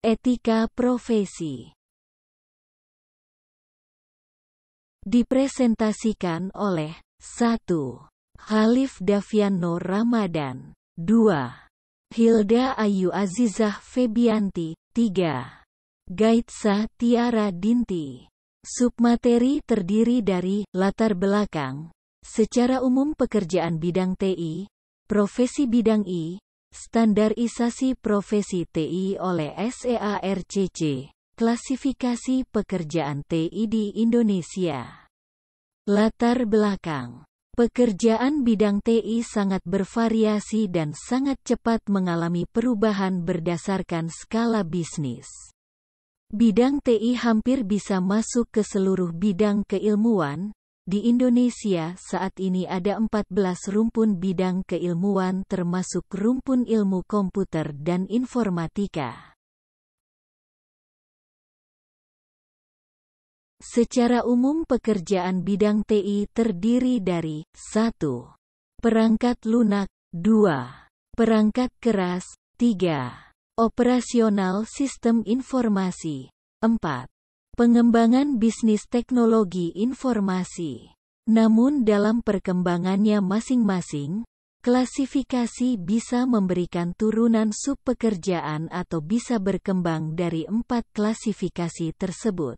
Etika profesi. Dipresentasikan oleh 1. Khalif Daviano Ramadan. 2. Hilda Ayu Azizah Febianti. 3. Gaitsa Tiara Dinti. Submateri terdiri dari latar belakang, secara umum pekerjaan bidang TI, profesi bidang I, standarisasi profesi TI oleh SEARCC, klasifikasi pekerjaan TI di Indonesia. Latar belakang. Pekerjaan bidang TI sangat bervariasi dan sangat cepat mengalami perubahan berdasarkan skala bisnis. Bidang TI hampir bisa masuk ke seluruh bidang keilmuan. Di Indonesia saat ini ada 14 rumpun bidang keilmuan termasuk rumpun ilmu komputer dan informatika. Secara umum pekerjaan bidang TI terdiri dari 1. Perangkat lunak, 2. Perangkat keras, 3. Operasional sistem informasi, 4. Pengembangan bisnis teknologi informasi. Namun dalam perkembangannya masing-masing, klasifikasi bisa memberikan turunan subpekerjaan atau bisa berkembang dari 4 klasifikasi tersebut.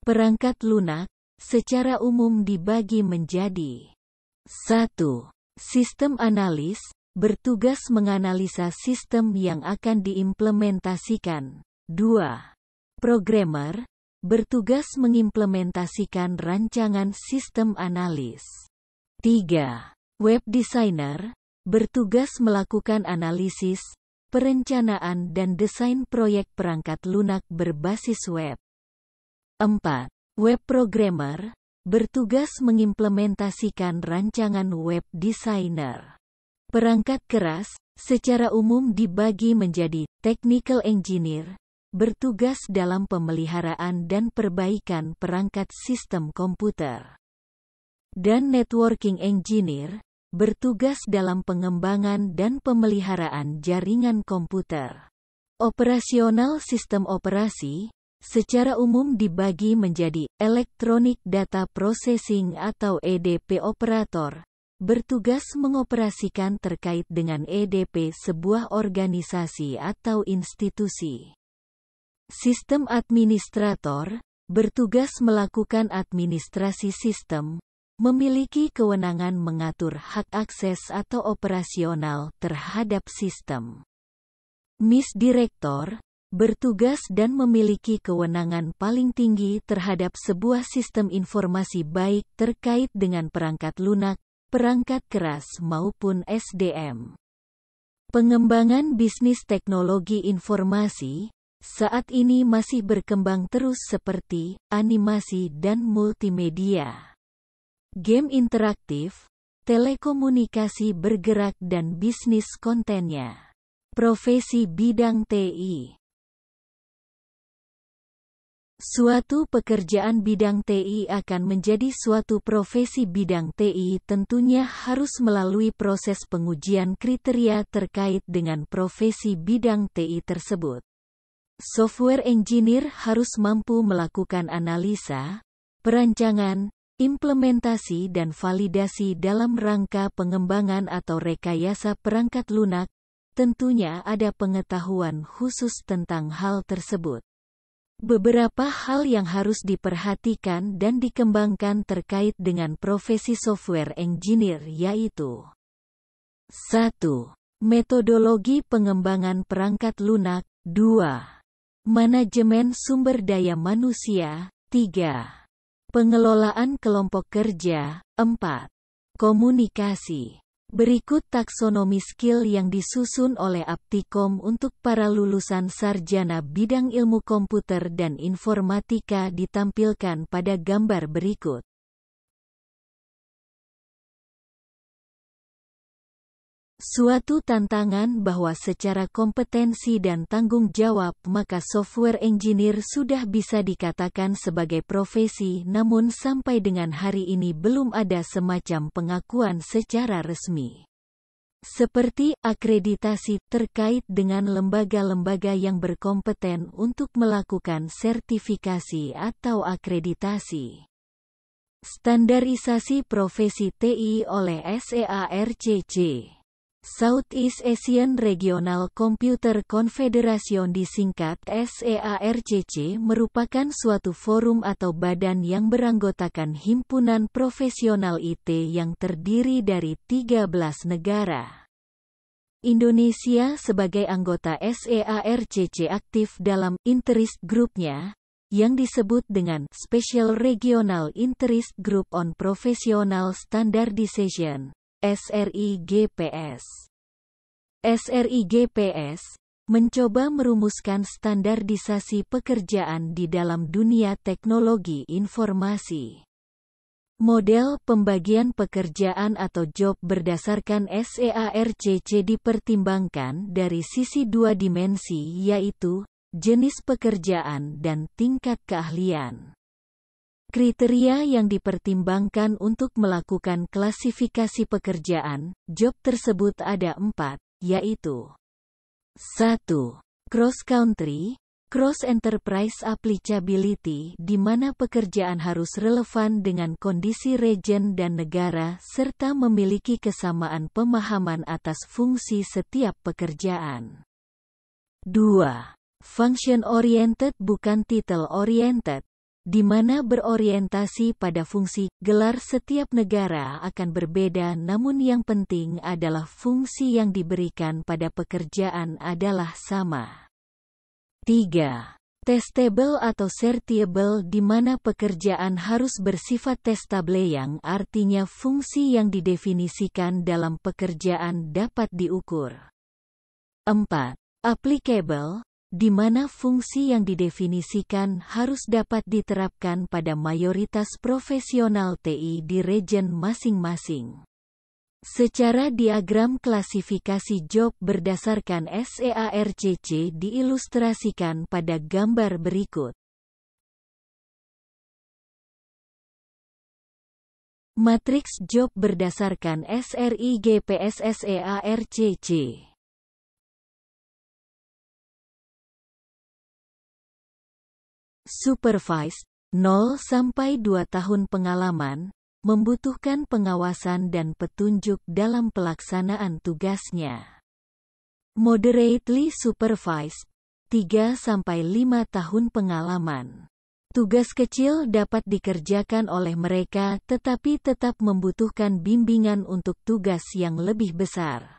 Perangkat lunak, secara umum dibagi menjadi 1. Sistem analis, bertugas menganalisa sistem yang akan diimplementasikan. 2. Programmer, bertugas mengimplementasikan rancangan sistem analis. 3. Web designer, bertugas melakukan analisis, perencanaan dan desain proyek perangkat lunak berbasis web. 4. Web programmer, bertugas mengimplementasikan rancangan web designer. Perangkat keras, secara umum dibagi menjadi technical engineer, bertugas dalam pemeliharaan dan perbaikan perangkat sistem komputer. Dan networking engineer, bertugas dalam pengembangan dan pemeliharaan jaringan komputer. Operasional sistem operasi, secara umum dibagi menjadi electronic data processing atau EDP operator, bertugas mengoperasikan terkait dengan EDP sebuah organisasi atau institusi. Sistem administrator, bertugas melakukan administrasi sistem, memiliki kewenangan mengatur hak akses atau operasional terhadap sistem. Misdirektor, bertugas dan memiliki kewenangan paling tinggi terhadap sebuah sistem informasi baik terkait dengan perangkat lunak, perangkat keras maupun SDM. Pengembangan bisnis teknologi informasi saat ini masih berkembang terus seperti animasi dan multimedia, game interaktif, telekomunikasi bergerak dan bisnis kontennya. Profesi bidang TI. Suatu pekerjaan bidang TI akan menjadi suatu profesi bidang TI tentunya harus melalui proses pengujian kriteria terkait dengan profesi bidang TI tersebut. Software engineer harus mampu melakukan analisa, perancangan, implementasi dan validasi dalam rangka pengembangan atau rekayasa perangkat lunak. Tentunya ada pengetahuan khusus tentang hal tersebut. Beberapa hal yang harus diperhatikan dan dikembangkan terkait dengan profesi software engineer yaitu 1. Metodologi pengembangan perangkat lunak. 2. Manajemen sumber daya manusia. 3. Pengelolaan kelompok kerja. 4. Komunikasi. Berikut taksonomi skill yang disusun oleh Aptikom untuk para lulusan sarjana bidang ilmu komputer dan informatika ditampilkan pada gambar berikut. Suatu tantangan bahwa secara kompetensi dan tanggung jawab maka software engineer sudah bisa dikatakan sebagai profesi, namun sampai dengan hari ini belum ada semacam pengakuan secara resmi. seperti akreditasi terkait dengan lembaga-lembaga yang berkompeten untuk melakukan sertifikasi atau akreditasi. Standarisasi profesi TI oleh SEARCC. Southeast Asian Regional Computer Confederation disingkat SEARCC merupakan suatu forum atau badan yang beranggotakan himpunan profesional IT yang terdiri dari 13 negara. Indonesia sebagai anggota SEARCC aktif dalam Interest Group-nya, yang disebut dengan Special Regional Interest Group on Professional Standardization, SRIGPS. SRIGPS mencoba merumuskan standarisasi pekerjaan di dalam dunia teknologi informasi. Model pembagian pekerjaan atau job berdasarkan SEARCC dipertimbangkan dari sisi dua dimensi, yaitu jenis pekerjaan dan tingkat keahlian. Kriteria yang dipertimbangkan untuk melakukan klasifikasi pekerjaan, job tersebut ada 4, yaitu 1. Cross-country, cross-enterprise applicability di mana pekerjaan harus relevan dengan kondisi region dan negara serta memiliki kesamaan pemahaman atas fungsi setiap pekerjaan. 2. Function-oriented bukan title-oriented, di mana berorientasi pada fungsi. Gelar setiap negara akan berbeda, namun yang penting adalah fungsi yang diberikan pada pekerjaan adalah sama. 3. Testable atau certifiable di mana pekerjaan harus bersifat testable yang artinya fungsi yang didefinisikan dalam pekerjaan dapat diukur. 4. Applicable, di mana fungsi yang didefinisikan harus dapat diterapkan pada mayoritas profesional TI di region masing-masing. Secara diagram klasifikasi job berdasarkan SEARCC diilustrasikan pada gambar berikut. Matriks job berdasarkan SRIGPS SEARCC. Supervised, 0-2 tahun pengalaman, membutuhkan pengawasan dan petunjuk dalam pelaksanaan tugasnya. Moderately supervised, 3-5 tahun pengalaman. Tugas kecil dapat dikerjakan oleh mereka tetapi tetap membutuhkan bimbingan untuk tugas yang lebih besar.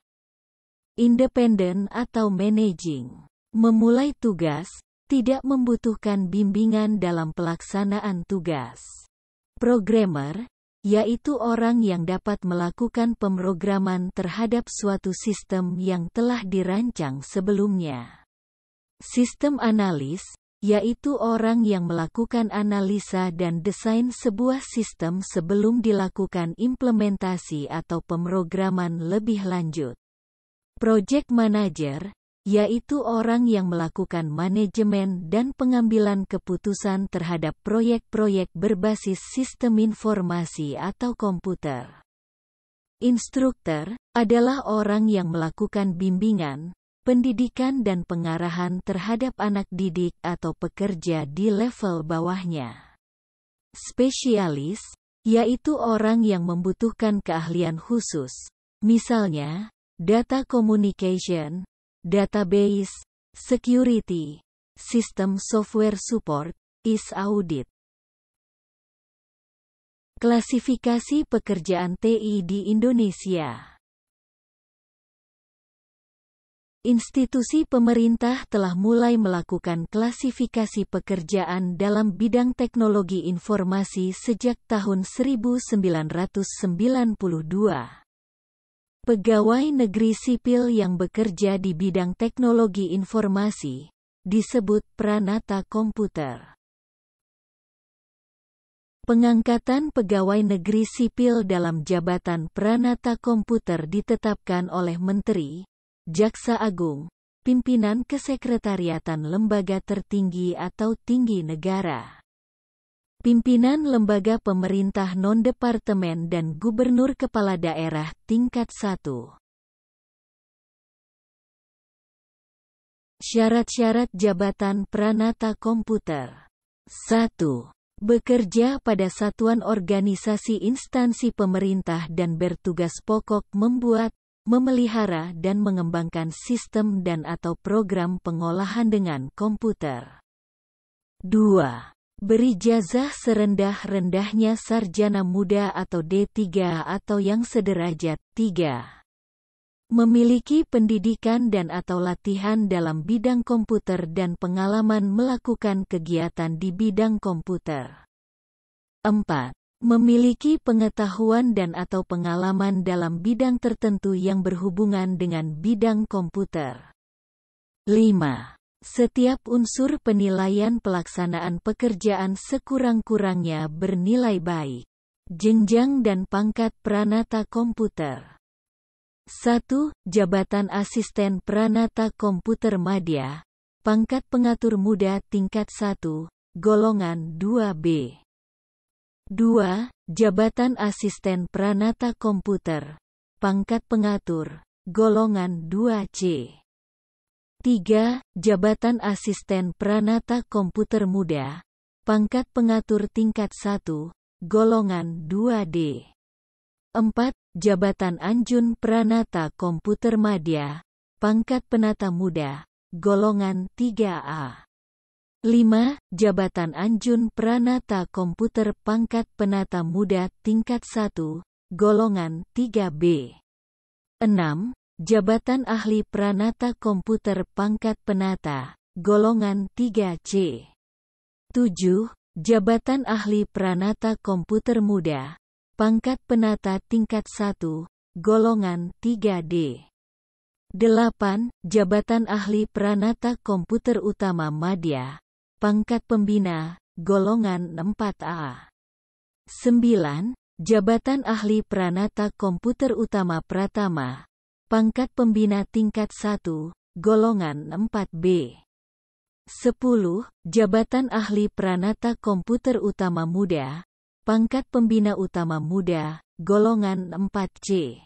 Independent atau managing, memulai tugas, tidak membutuhkan bimbingan dalam pelaksanaan tugas. Programmer, yaitu orang yang dapat melakukan pemrograman terhadap suatu sistem yang telah dirancang sebelumnya. Sistem analis, yaitu orang yang melakukan analisa dan desain sebuah sistem sebelum dilakukan implementasi atau pemrograman lebih lanjut. Project manager, yaitu orang yang melakukan manajemen dan pengambilan keputusan terhadap proyek-proyek berbasis sistem informasi atau komputer. Instruktur adalah orang yang melakukan bimbingan, pendidikan dan pengarahan terhadap anak didik atau pekerja di level bawahnya. Spesialis, yaitu orang yang membutuhkan keahlian khusus, misalnya, data communication, database, security, sistem software support, audit. Klasifikasi pekerjaan TI di Indonesia. Institusi pemerintah telah mulai melakukan klasifikasi pekerjaan dalam bidang teknologi informasi sejak tahun 1992. Pegawai negeri sipil yang bekerja di bidang teknologi informasi disebut pranata komputer. Pengangkatan pegawai negeri sipil dalam jabatan pranata komputer ditetapkan oleh Menteri, Jaksa Agung, pimpinan kesekretariatan lembaga tertinggi atau tinggi negara, pimpinan lembaga pemerintah non-departemen dan gubernur kepala daerah tingkat 1. Syarat-syarat jabatan Pranata Komputer. 1. Bekerja pada satuan organisasi instansi pemerintah dan bertugas pokok membuat, memelihara dan mengembangkan sistem dan atau program pengolahan dengan komputer. 2. Berijazah serendah-rendahnya sarjana muda atau D3 atau yang sederajat. 3. Memiliki pendidikan dan atau latihan dalam bidang komputer dan pengalaman melakukan kegiatan di bidang komputer. 4. Memiliki pengetahuan dan atau pengalaman dalam bidang tertentu yang berhubungan dengan bidang komputer. 5. Setiap unsur penilaian pelaksanaan pekerjaan sekurang-kurangnya bernilai baik. Jenjang dan pangkat Pranata Komputer. 1. Jabatan Asisten Pranata Komputer Madya, pangkat pengatur muda tingkat 1, golongan 2B. 2. Jabatan Asisten Pranata Komputer, pangkat pengatur, golongan 2C. 3. Jabatan Asisten Pranata Komputer Muda, pangkat pengatur tingkat 1, golongan 2D. 4. Jabatan Anjun Pranata Komputer Madya, pangkat penata muda, golongan 3A. 5. Jabatan Anjun Pranata Komputer pangkat penata muda tingkat 1, golongan 3B. 6. Jabatan Ahli Pranata Komputer pangkat penata, golongan 3C. 7. Jabatan Ahli Pranata Komputer Muda, pangkat penata tingkat 1, golongan 3D. 8. Jabatan Ahli Pranata Komputer Utama Madya, pangkat pembina, golongan 4A. 9. Jabatan Ahli Pranata Komputer Utama Pratama, pangkat pembina tingkat 1, golongan 4B. 10. Jabatan Ahli Pranata Komputer Utama Muda, pangkat pembina utama muda, golongan 4C.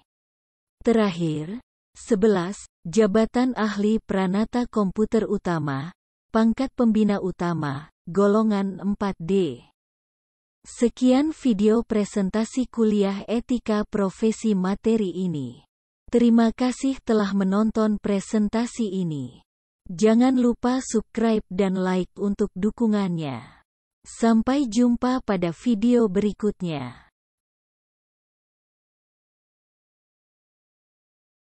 Terakhir, 11. Jabatan Ahli Pranata Komputer Utama, pangkat pembina utama, golongan 4D. Sekian video presentasi kuliah etika profesi materi ini. Terima kasih telah menonton presentasi ini. Jangan lupa subscribe dan like untuk dukungannya. Sampai jumpa pada video berikutnya.